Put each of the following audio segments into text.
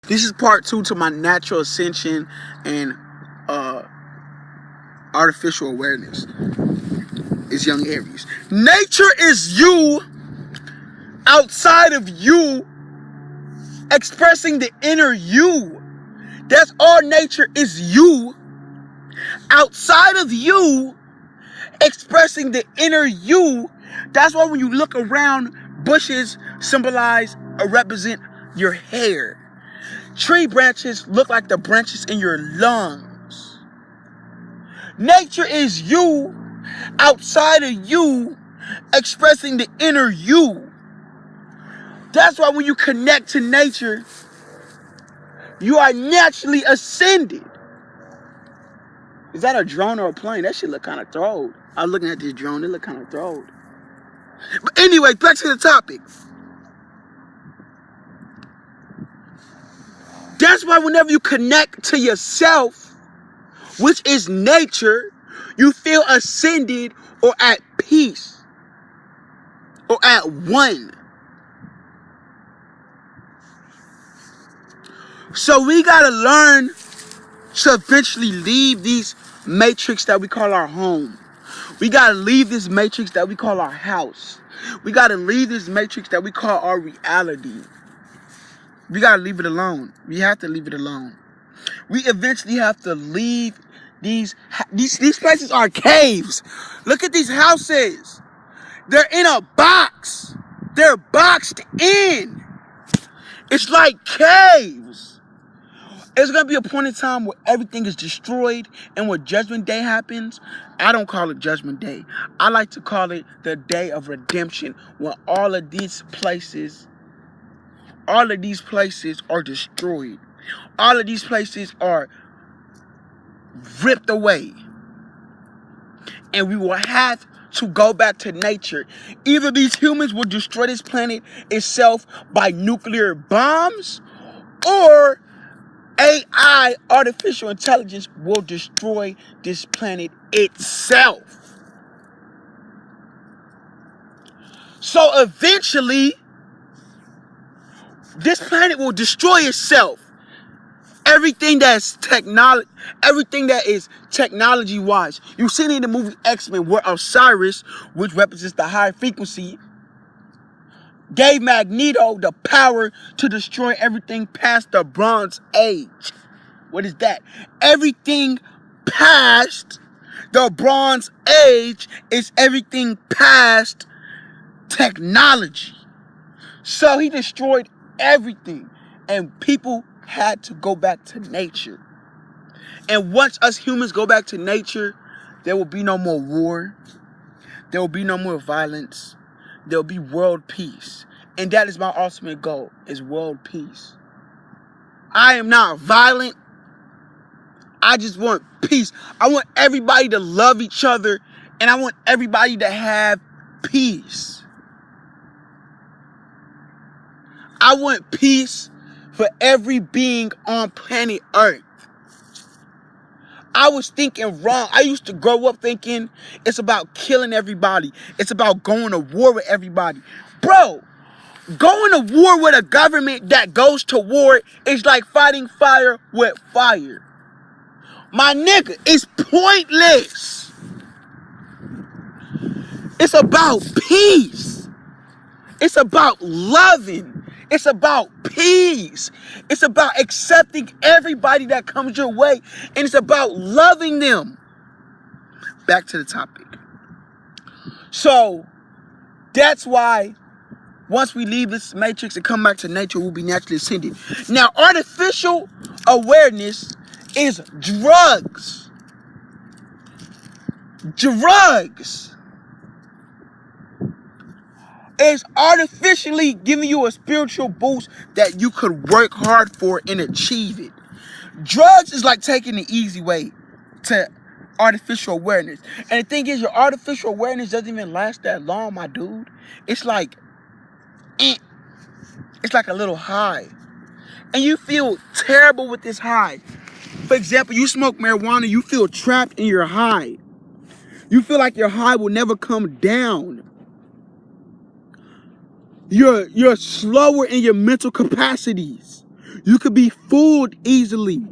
This is part 2 to my natural ascension and artificial awareness. It's young Aries. Nature is you outside of you expressing the inner you. That's all nature is, you outside of you expressing the inner you. That's why when you look around, bushes symbolize or represent your hair. Tree branches look like the branches in your lungs. Nature is you outside of you expressing the inner you. That's why when you connect to nature, you are naturally ascended. Is that a drone or a plane? That shit look kind of throwed. I was looking at this drone. It look kind of throwed. But anyway, back to the topic. That's why whenever you connect to yourself, which is nature, you feel ascended or at peace or at one. So we gotta learn to eventually leave these matrix that we call our home. We gotta leave this matrix that we call our house. We gotta leave this matrix that we call our reality. We gotta leave it alone. We have to leave it alone. We eventually have to leave these places are caves. Look at these houses. They're in a box. They're boxed in. It's like caves. There's going to be a point in time where everything is destroyed, and when Judgment Day happens, I don't call it Judgment Day. I like to call it the Day of Redemption, when all of these places are destroyed. All of these places are ripped away. And we will have to go back to nature. Either these humans will destroy this planet itself by nuclear bombs, or AI, artificial intelligence, will destroy this planet itself. So eventually, this planet will destroy itself. Everything that's everything that is technology-wise. You've seen in the movie X-Men where Osiris, which represents the high frequency, gave Magneto the power to destroy everything past the Bronze Age. What is that? Everything past the Bronze Age is everything past technology. So he destroyed everything, and people had to go back to nature. And once us humans go back to nature, there will be no more war. There will be no more violence. There will be world peace. And that is my ultimate goal, is world peace. I am not violent. I just want peace. I want everybody to love each other, and I want everybody to have peace. I want peace for every being on planet Earth. I was thinking wrong. I used to grow up thinking it's about killing everybody. It's about going to war with everybody. Bro, going to war with a government that goes to war is like fighting fire with fire. My nigga, it's pointless. It's about peace. It's about loving. It's about peace. It's about accepting everybody that comes your way. And it's about loving them. Back to the topic. So, that's why once we leave this matrix and come back to nature, we'll be naturally ascended. Now, artificial awareness is drugs. Drugs. It's artificially giving you a spiritual boost that you could work hard for and achieve it. Drugs is like taking the easy way to artificial awareness. And the thing is, your artificial awareness doesn't even last that long, my dude. It's like a little high. And you feel terrible with this high. For example, you smoke marijuana, you feel trapped in your high. You feel like your high will never come down. You're slower in your mental capacities. You could be fooled easily.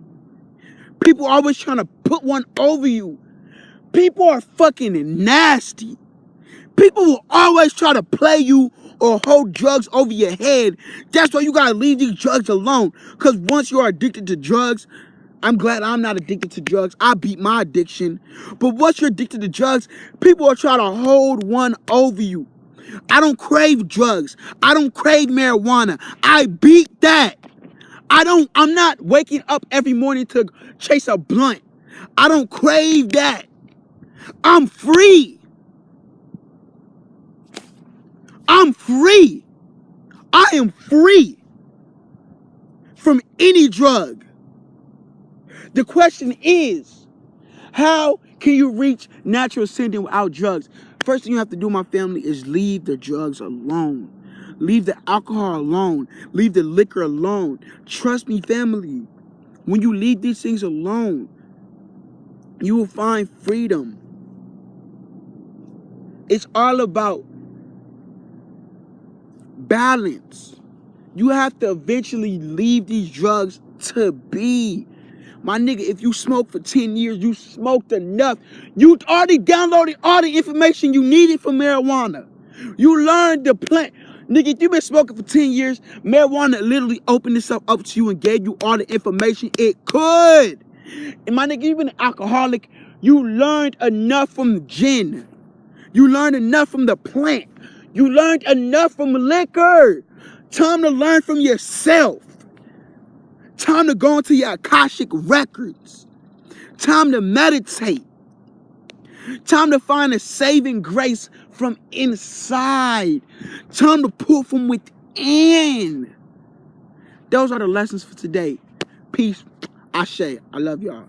People always trying to put one over you. People are fucking nasty. People will always try to play you or hold drugs over your head. That's why you gotta leave these drugs alone. Because once you are addicted to drugs, I'm glad I'm not addicted to drugs. I beat my addiction. But once you're addicted to drugs, people are trying to hold one over you. I don't crave drugs. I don't crave marijuana. I beat that. I'm not waking up every morning to chase a blunt. I don't crave that. I'm free. I'm free. I am free from any drug. The question is, how can you reach natural ascending without drugs? First thing you have to do, my family, is leave the drugs alone. Leave the alcohol alone. Leave the liquor alone. Trust me, family. When you leave these things alone, you will find freedom. It's all about balance. You have to eventually leave these drugs to be. My nigga, if you smoke for 10 years, you smoked enough. You already downloaded all the information you needed for marijuana. You learned the plant. Nigga, if you've been smoking for 10 years, marijuana literally opened itself up to you and gave you all the information it could. And my nigga, you've been an alcoholic. You learned enough from gin. You learned enough from the plant. You learned enough from liquor. Time to learn from yourself. Time to go into your Akashic records. Time to meditate. Time to find a saving grace from inside. Time to pull from within. Those are the lessons for today. Peace. Ashe. I love y'all.